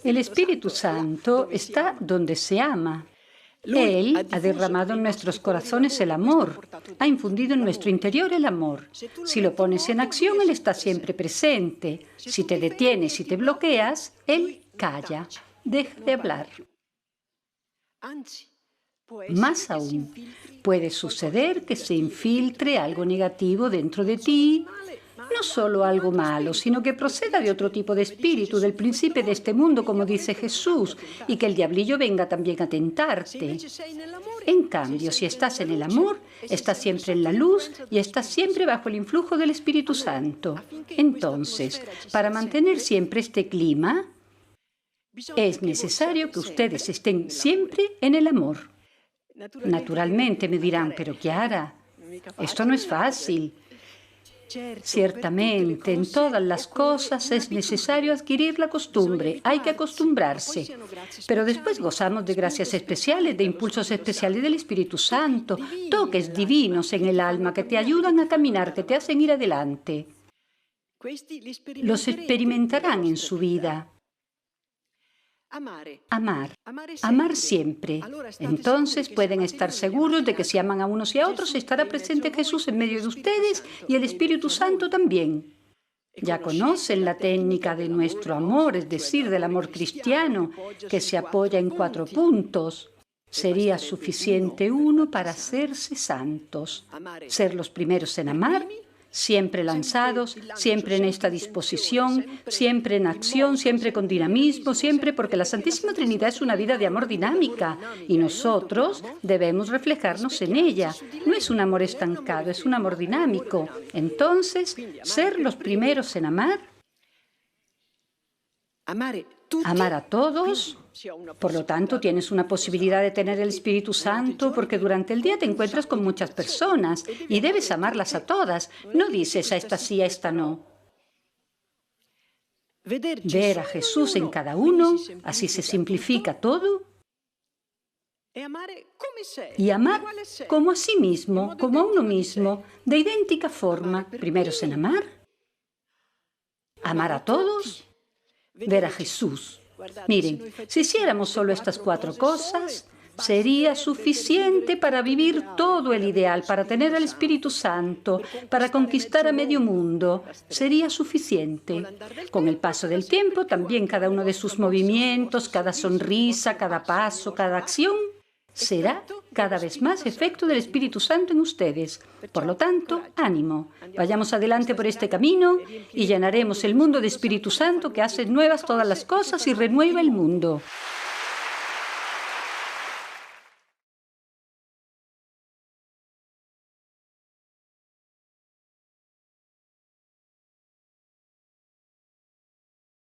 El Espíritu Santo está donde se ama. Él ha derramado en nuestros corazones el amor, ha infundido en nuestro interior el amor. Si lo pones en acción, Él está siempre presente. Si te detienes, si te bloqueas, Él calla, deja de hablar. Más aún, puede suceder que se infiltre algo negativo dentro de ti, no solo algo malo, sino que proceda de otro tipo de espíritu, del príncipe de este mundo, como dice Jesús, y que el diablillo venga también a tentarte. En cambio, si estás en el amor, estás siempre en la luz y estás siempre bajo el influjo del Espíritu Santo. Entonces, para mantener siempre este clima, es necesario que ustedes estén siempre en el amor. Naturalmente me dirán, pero Chiara, esto no es fácil. Ciertamente, en todas las cosas es necesario adquirir la costumbre, hay que acostumbrarse. Pero después gozamos de gracias especiales, de impulsos especiales del Espíritu Santo, toques divinos en el alma que te ayudan a caminar, que te hacen ir adelante. Los experimentarán en su vida. Amar siempre. Entonces pueden estar seguros de que si aman a unos y a otros, estará presente Jesús en medio de ustedes y el Espíritu Santo también. Ya conocen la técnica de nuestro amor, es decir, del amor cristiano, que se apoya en 4 puntos. Sería suficiente uno para hacerse santos. Ser los primeros en amar, siempre lanzados, siempre en esta disposición, siempre en acción, siempre con dinamismo, siempre porque la Santísima Trinidad es una vida de amor dinámica y nosotros debemos reflejarnos en ella. No es un amor estancado, es un amor dinámico. Entonces, ser los primeros en amar, amar a todos. Por lo tanto, tienes una posibilidad de tener el Espíritu Santo porque durante el día te encuentras con muchas personas y debes amarlas a todas. No dices a esta sí, a esta no. Ver a Jesús en cada uno, así se simplifica todo. Y amar como a sí mismo, como a uno mismo, de idéntica forma. Primeros en amar, amar a todos, ver a Jesús. Miren, si hiciéramos solo estas 4 cosas, sería suficiente para vivir todo el ideal, para tener al Espíritu Santo, para conquistar a medio mundo. Sería suficiente. Con el paso del tiempo, también cada uno de sus movimientos, cada sonrisa, cada paso, cada acción, será cada vez más efecto del Espíritu Santo en ustedes. Por lo tanto, ánimo. Vayamos adelante por este camino y llenaremos el mundo de Espíritu Santo que hace nuevas todas las cosas y renueva el mundo.